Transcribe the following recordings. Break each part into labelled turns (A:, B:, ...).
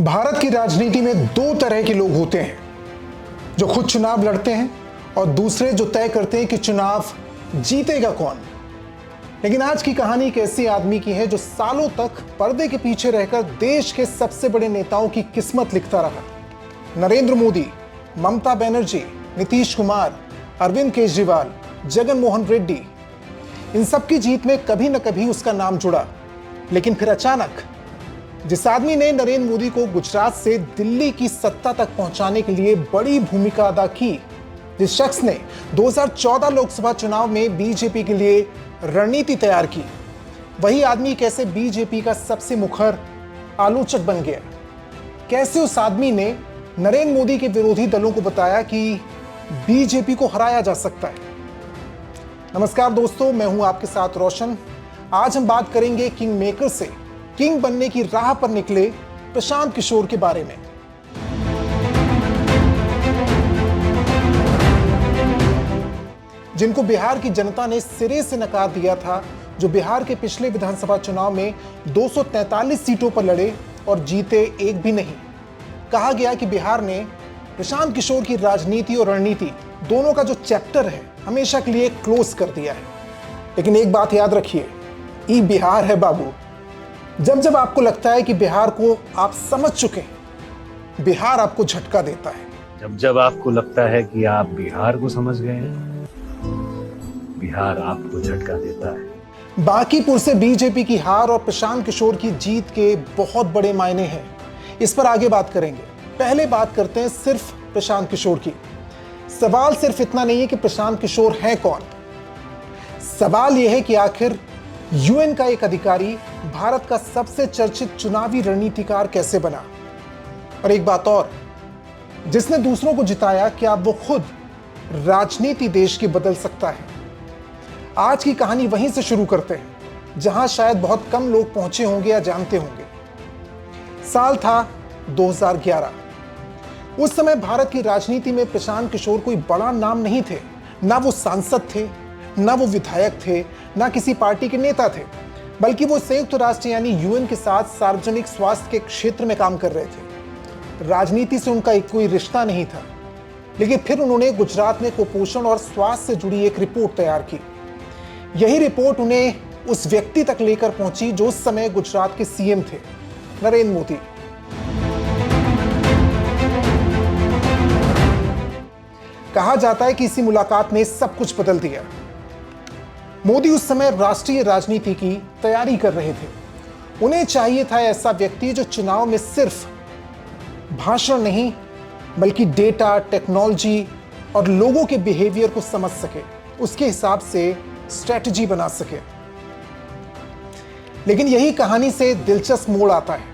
A: भारत की राजनीति में दो तरह के लोग होते हैं, जो खुद चुनाव लड़ते हैं और दूसरे जो तय करते हैं कि चुनाव जीतेगा कौन। लेकिन आज की कहानी एक ऐसे आदमी की है जो सालों तक पर्दे के पीछे रहकर देश के सबसे बड़े नेताओं की किस्मत लिखता रहा। नरेंद्र मोदी, ममता बनर्जी, नीतीश कुमार, अरविंद केजरीवाल, जगन मोहन रेड्डी, इन सब की जीत में कभी न कभी उसका नाम जुड़ा। लेकिन फिर अचानक जिस आदमी ने नरेंद्र मोदी को गुजरात से दिल्ली की सत्ता तक पहुंचाने के लिए बड़ी भूमिका अदा की, जिस शख्स ने 2014 लोकसभा चुनाव में बीजेपी के लिए रणनीति तैयार की, वही आदमी कैसे बीजेपी का सबसे मुखर आलोचक बन गया। कैसे उस आदमी ने नरेंद्र मोदी के विरोधी दलों को बताया कि बीजेपी को हराया जा सकता है। नमस्कार दोस्तों, मैं हूं आपके साथ रोशन। आज हम बात करेंगे किंग मेकर से किंग बनने की राह पर निकले प्रशांत किशोर के बारे में। जिनको बिहार की जनता ने सिरे से नकार दिया था, जो बिहार के पिछले विधानसभा चुनाव में 243 सीटों पर लड़े और जीते एक भी नहीं। कहा गया कि बिहार ने प्रशांत किशोर की राजनीति और रणनीति दोनों का जो चैप्टर है हमेशा के लिए क्लोज कर दिया है। लेकिन एक बात याद रखिए, ई बिहार है बाबू। जब जब आपको लगता है कि बिहार को आप समझ चुके हैं, बिहार आपको झटका देता है।
B: जब जब आपको लगता है कि आप बिहार को समझ गए हैं, बिहार आपको झटका देता है।
A: बांकीपुर से बीजेपी की हार और प्रशांत किशोर की जीत के बहुत बड़े मायने हैं। इस पर आगे बात करेंगे। पहले बात करते हैं सिर्फ प्रशांत किशोर की। सवाल सिर्फ इतना नहीं है कि प्रशांत किशोर हैं कौन, सवाल यह है कि आखिर यूएन का एक अधिकारी भारत का सबसे चर्चित चुनावी रणनीतिकार कैसे बना। और एक बात और, जिसने दूसरों को जिताया, क्या वो खुद राजनीति देश की बदल सकता है। आज की कहानी वहीं से शुरू करते हैं जहां शायद बहुत कम लोग पहुंचे होंगे या जानते होंगे। साल था 2011। उस समय भारत की राजनीति में प्रशांत किशोर कोई बड़ा नाम नहीं थे। ना वो सांसद थे, ना वो विधायक थे, ना किसी पार्टी के नेता थे, बल्कि वो संयुक्त राष्ट्र यानी यूएन के साथ सार्वजनिक स्वास्थ्य के क्षेत्र में काम कर रहे थे। राजनीति से उनका कोई रिश्ता नहीं था। लेकिन फिर उन्होंने गुजरात में कुपोषण और स्वास्थ्य से जुड़ी एक रिपोर्ट तैयार की। यही रिपोर्ट उन्हें उस व्यक्ति तक लेकर पहुंची जो उस समय गुजरात के सीएम थे, नरेंद्र मोदी। कहा जाता है कि इसी मुलाकात ने सब कुछ बदल दिया। मोदी उस समय राष्ट्रीय राजनीति की तैयारी कर रहे थे। उन्हें चाहिए था ऐसा व्यक्ति जो चुनाव में सिर्फ भाषण नहीं बल्कि डेटा, टेक्नोलॉजी और लोगों के बिहेवियर को समझ सके, उसके हिसाब से स्ट्रेटजी बना सके। लेकिन यही कहानी से दिलचस्प मोड़ आता है।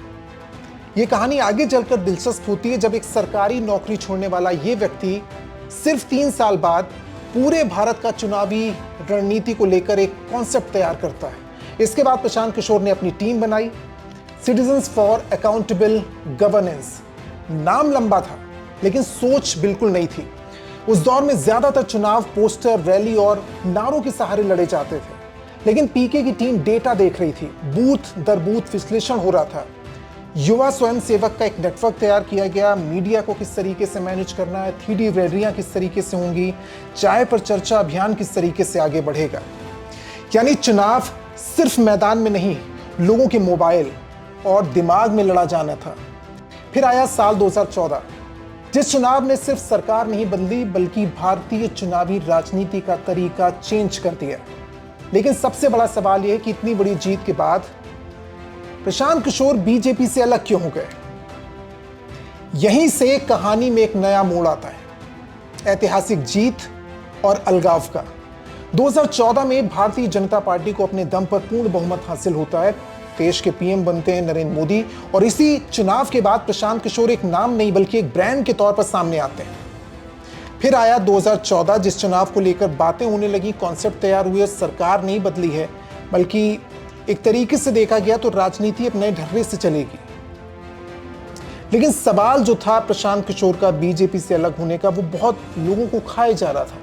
A: यह कहानी आगे चलकर दिलचस्प होती है जब एक सरकारी नौकरी छोड़ने वाला यह व्यक्ति सिर्फ 3 साल बाद पूरे भारत का चुनावी रणनीति को लेकर एक कॉन्सेप्ट तैयार करता है। इसके बाद प्रशांत किशोर ने अपनी टीम बनाई, सिटीजन्स फॉर अकाउंटेबल गवर्नेंस। नाम लंबा था लेकिन सोच बिल्कुल नहीं थी। उस दौर में ज्यादातर चुनाव पोस्टर, रैली और नारों के सहारे लड़े जाते थे। लेकिन पीके की टीम डेटा देख रही थी, बूथ दर बूथ विश्लेषण हो रहा था। युवा स्वयंसेवक का एक नेटवर्क तैयार किया गया। मीडिया को किस तरीके से मैनेज करना है, 3D रैलियां किस तरीके से होंगी, चाय पर चर्चा अभियान किस तरीके से आगे बढ़ेगा। यानी चुनाव सिर्फ मैदान में नहीं, लोगों के मोबाइल और दिमाग में लड़ा जाना था। फिर आया साल 2014, जिस चुनाव ने सिर्फ सरकार नहीं बदली बल्कि भारतीय चुनावी राजनीति का तरीका चेंज कर दिया। लेकिन सबसे बड़ा सवाल यह है कि इतनी बड़ी जीत के बाद प्रशांत किशोर बीजेपी से अलग क्यों हो गए। यहीं से कहानी में एक नया मोड़ आता है, ऐतिहासिक जीत और अलगाव का। 2014 में भारतीय जनता पार्टी को अपने दम पर पूर्ण बहुमत हासिल होता है। देश के पीएम बनते हैं नरेंद्र मोदी और इसी चुनाव के बाद प्रशांत किशोर एक नाम नहीं बल्कि एक ब्रांड के तौर पर सामने आते हैं। फिर आया 2014, जिस चुनाव को लेकर बातें होने लगी, कॉन्सेप्ट तैयार हुए, सरकार नहीं बदली है बल्कि एक तरीके से देखा गया तो राजनीति अब नए ढर्रे से चलेगी। लेकिन सवाल जो था प्रशांत किशोर का बीजेपी से अलग होने का, वो बहुत लोगों को खाए जा रहा था।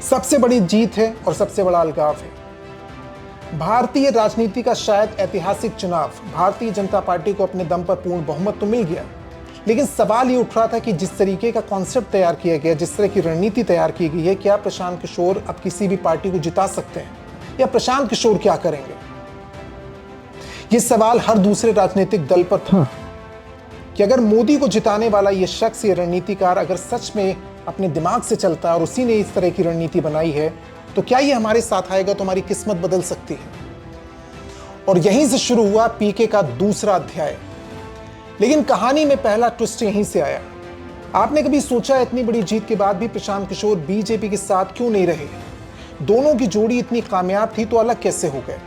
A: सबसे बड़ी जीत है और सबसे बड़ा अलगाव है। भारतीय राजनीति का शायद ऐतिहासिक चुनाव। भारतीय जनता पार्टी को अपने दम पर पूर्ण बहुमत तो मिल गया, लेकिन सवाल ये उठ रहा था कि जिस तरीके का कॉन्सेप्ट तैयार किया गया, जिस तरह की रणनीति तैयार की गई है, क्या प्रशांत किशोर अब किसी भी पार्टी को जिता सकते हैं, या प्रशांत किशोर क्या करेंगे? ये सवाल हर दूसरे राजनीतिक दल पर था कि अगर मोदी को जिताने वाला ये शख्स, ये रणनीतिकार अगर सच में अपने दिमाग से चलता है और उसी ने इस तरह की रणनीति बनाई है, तो क्या ये हमारे साथ आएगा तो हमारी किस्मत बदल सकती है। और यहीं से शुरू हुआ पीके का दूसरा अध्याय। लेकिन कहानी में पहला ट्विस्ट यहीं से आया। आपने कभी सोचा इतनी बड़ी जीत के बाद भी प्रशांत किशोर बीजेपी के साथ क्यों नहीं रहे? दोनों की जोड़ी इतनी कामयाब थी तो अलग कैसे हो गए?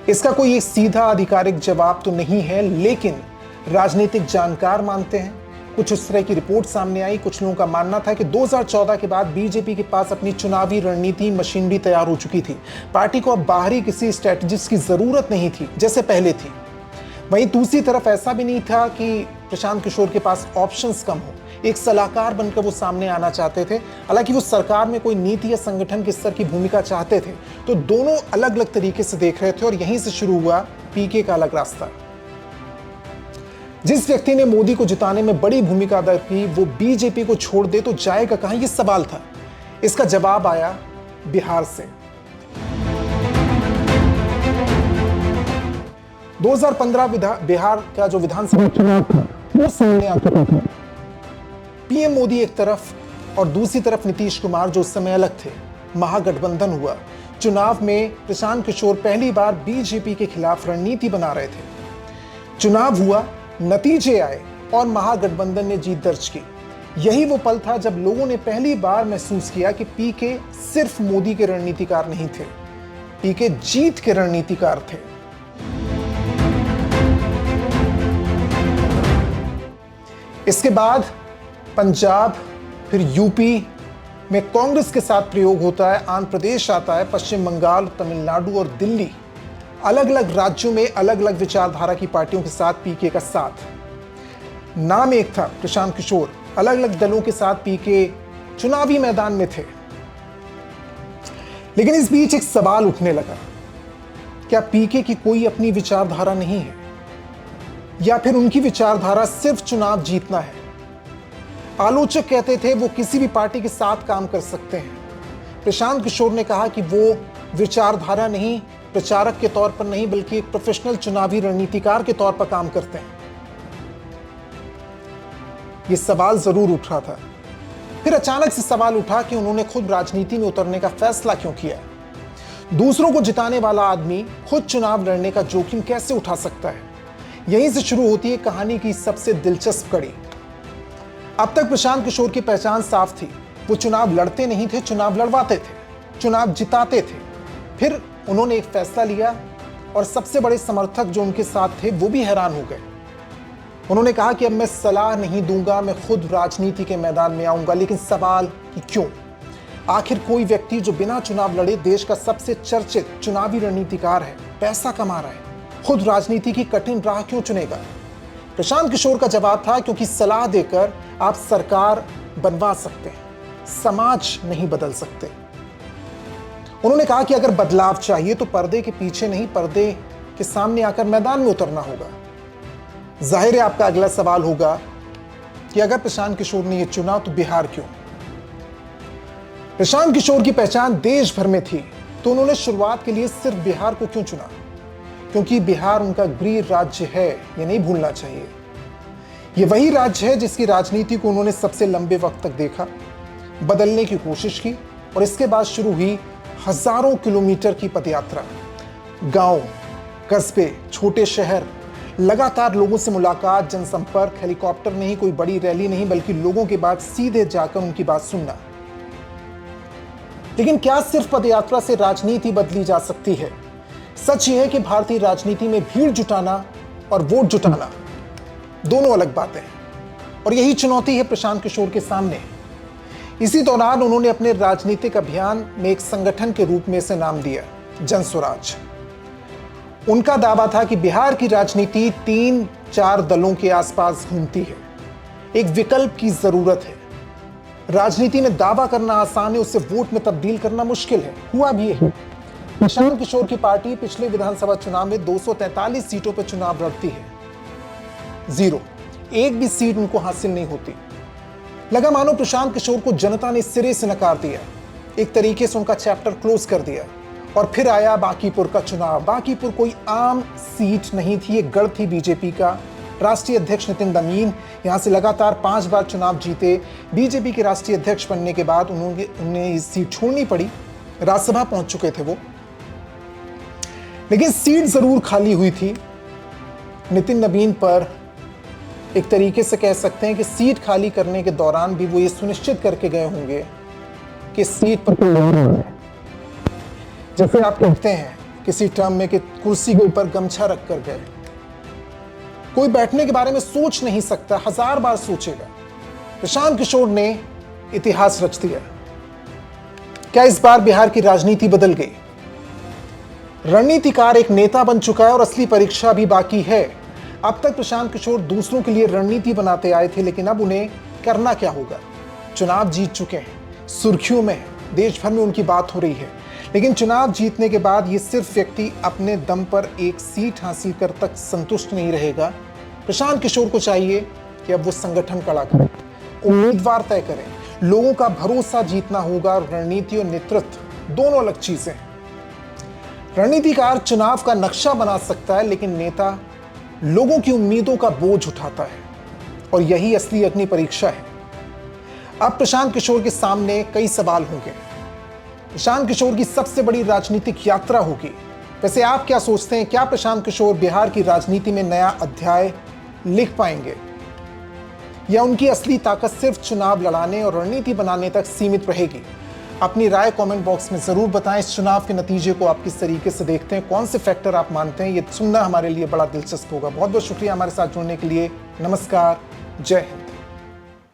A: इसका कोई एक सीधा आधिकारिक जवाब तो नहीं है, लेकिन राजनीतिक जानकार मानते हैं। कुछ उस तरह की रिपोर्ट सामने आई। कुछ लोगों का मानना था कि 2014 के बाद बीजेपी के पास अपनी चुनावी रणनीति मशीनरी तैयार हो चुकी थी। पार्टी को अब बाहरी किसी स्ट्रेटजिस्ट की जरूरत नहीं थी जैसे पहले थी। वहीं दूसरी तरफ ऐसा भी नहीं था कि प्रशांत किशोर के पास ऑप्शंस कम हो। एक सलाहकार बनकर वो सामने आना चाहते थे। हालांकि वो सरकार में कोई नीति या संगठन के स्तर की भूमिका चाहते थे। तो दोनों अलग अलग तरीके से देख रहे थे और यहीं से शुरू हुआ पीके का अलग रास्ता। जिस व्यक्ति ने मोदी को जिताने में बड़ी भूमिका अदा की, वो बीजेपी को छोड़ दे तो जाएगा कहां? ये सवाल था। इसका जवाब आया बिहार से। 2015 बिहार का जो विधानसभा चुनाव था वो सामने आ चुका था। पीएम मोदी एक तरफ और दूसरी तरफ नीतीश कुमार, जो उस समय अलग थे। महागठबंधन हुआ। चुनाव में प्रशांत किशोर पहली बार बीजेपी के खिलाफ रणनीति बना रहे थे। चुनाव हुआ, नतीजे आए और महागठबंधन ने जीत दर्ज की। यही वो पल था जब लोगों ने पहली बार महसूस किया कि पीके सिर्फ मोदी के रणनीतिकार नहीं थे, पीके जीत के रणनीतिकार थे। इसके बाद पंजाब, फिर यूपी में कांग्रेस के साथ प्रयोग होता है, आंध्र प्रदेश आता है, पश्चिम बंगाल, तमिलनाडु और दिल्ली, अलग अलग राज्यों में अलग अलग विचारधारा की पार्टियों के साथ पीके का साथ। नाम एक था प्रशांत किशोर। अलग अलग दलों के साथ पीके चुनावी मैदान में थे। लेकिन इस बीच एक सवाल उठने लगा, क्या पीके की कोई अपनी विचारधारा नहीं है, या फिर उनकी विचारधारा सिर्फ चुनाव जीतना है? आलोचक कहते थे वो किसी भी पार्टी के साथ काम कर सकते हैं। प्रशांत किशोर ने कहा कि वो विचारधारा नहीं, प्रचारक के तौर पर नहीं, बल्कि एक प्रोफेशनल चुनावी रणनीतिकार के तौर पर काम करते हैं। यह सवाल जरूर उठ रहा था। फिर अचानक से सवाल उठा कि उन्होंने खुद राजनीति में उतरने का फैसला क्यों किया? दूसरों को जिताने वाला आदमी खुद चुनाव लड़ने का जोखिम कैसे उठा सकता है? यहीं से शुरू होती है कहानी की सबसे दिलचस्प कड़ी। अब तक प्रशांत किशोर की पहचान साफ थी। वो चुनाव लड़ते नहीं थे, चुनाव लड़वाते थे, चुनाव जिताते थे। फिर उन्होंने एक फैसला लिया और सबसे बड़े समर्थक जो उनके साथ थे वो भी हैरान हो गए। उन्होंने कहा कि अब मैं सलाह नहीं दूंगा, मैं खुद राजनीति के मैदान में आऊंगा। लेकिन सवाल कि क्यों? आखिर कोई व्यक्ति जो बिना चुनाव लड़े देश का सबसे चर्चित चुनावी रणनीतिकार है, पैसा कमा रहा है, खुद राजनीति की कठिन राह क्यों चुनेगा? प्रशांत किशोर का जवाब था, क्योंकि सलाह देकर आप सरकार बनवा सकते हैं, समाज नहीं बदल सकते। उन्होंने कहा कि अगर बदलाव चाहिए तो पर्दे के पीछे नहीं, पर्दे के सामने आकर मैदान में उतरना होगा। जाहिर है आपका अगला सवाल होगा कि अगर प्रशांत किशोर ने यह चुना तो बिहार क्यों? प्रशांत किशोर की पहचान देश भर में थी, तो उन्होंने शुरुआत के लिए सिर्फ बिहार को क्यों चुना? क्योंकि बिहार उनका गृह राज्य है, ये नहीं भूलना चाहिए। ये वही राज्य है जिसकी राजनीति को उन्होंने सबसे लंबे वक्त तक देखा, बदलने की कोशिश की, और इसके बाद शुरू हुई हजारों किलोमीटर की पदयात्रा। गांव, कस्बे, छोटे शहर, लगातार लोगों से मुलाकात, जनसंपर्क, हेलीकॉप्टर नहीं, कोई बड़ी रैली नहीं, बल्कि लोगों के बाद सीधे जाकर उनकी बात सुनना। लेकिन क्या सिर्फ पदयात्रा से राजनीति बदली जा सकती है? सच यह है कि भारतीय राजनीति में भीड़ जुटाना और वोट जुटाना दोनों अलग बातें हैं, और यही चुनौती है प्रशांत किशोर के सामने। इसी दौरान उन्होंने अपने राजनीतिक अभियान में एक संगठन के रूप में इसे नाम दिया, जनस्वराज। उनका दावा था कि बिहार की राजनीति 3-4 दलों के आसपास घूमती है, एक विकल्प की जरूरत है। राजनीति में दावा करना आसान है, उसे वोट में तब्दील करना मुश्किल है। हुआ भी है। प्रशांत किशोर की पार्टी पिछले विधानसभा चुनाव में 243 सीटों पर चुनाव लड़ती है, 0, एक भी सीट उनको हासिल नहीं होती। लगा मानो प्रशांत किशोर को जनता ने सिरे से नकार दिया, एक तरीके से उनका चैप्टर क्लोज कर दिया। और फिर आया बांकीपुर का चुनाव। बांकीपुर कोई आम सीट नहीं थी, एक गढ़ थी बीजेपी का। राष्ट्रीय अध्यक्ष नितिन दमीन यहां से लगातार 5 बार चुनाव जीते। बीजेपी के राष्ट्रीय अध्यक्ष बनने के बाद उन्हें ये सीट छोड़नी पड़ी, राज्यसभा पहुंच चुके थे वो, लेकिन सीट जरूर खाली हुई थी। नितिन नबीन पर एक तरीके से कह सकते हैं कि सीट खाली करने के दौरान भी वो ये सुनिश्चित करके गए होंगे कि सीट पर कोई और है। जैसे आप कहते हैं किसी टर्म में कि कुर्सी के ऊपर गमछा रख कर गए। कोई बैठने के बारे में सोच नहीं सकता, 1000 बार सोचेगा। प्रशांत किशोर ने इतिहास रच दिया। क्या इस बार बिहार की राजनीति बदल गई? रणनीतिकार एक नेता बन चुका है और असली परीक्षा भी बाकी है। अब तक प्रशांत किशोर दूसरों के लिए रणनीति बनाते आए थे, लेकिन अब उन्हें करना क्या होगा? चुनाव जीत चुके हैं, सुर्खियों में है, देश भर में उनकी बात हो रही है, लेकिन चुनाव जीतने के बाद ये सिर्फ व्यक्ति अपने दम पर एक सीट हासिल कर तक संतुष्ट नहीं रहेगा। प्रशांत किशोर को चाहिए कि अब वो संगठन खड़ा करें, उम्मीदवार तय करें, लोगों का भरोसा जीतना होगा। रणनीति और नेतृत्व दोनों अलग चीजें हैं। रणनीतिकार चुनाव का नक्शा बना सकता है, लेकिन नेता लोगों की उम्मीदों का बोझ उठाता है, और यही असली अग्नि परीक्षा है। अब प्रशांत किशोर के सामने कई सवाल होंगे। प्रशांत किशोर की सबसे बड़ी राजनीतिक यात्रा होगी। वैसे आप क्या सोचते हैं, क्या प्रशांत किशोर बिहार की राजनीति में नया अध्याय लिख पाएंगे, या उनकी असली ताकत सिर्फ चुनाव लड़ाने और रणनीति बनाने तक सीमित रहेगी? अपनी राय कमेंट बॉक्स में जरूर बताएं। इस चुनाव के नतीजे को आप किस तरीके से देखते हैं, कौन से फैक्टर आप मानते हैं, ये सुनना हमारे लिए बड़ा दिलचस्प होगा। बहुत बहुत शुक्रिया हमारे साथ जुड़ने के लिए। नमस्कार, जय हिंद।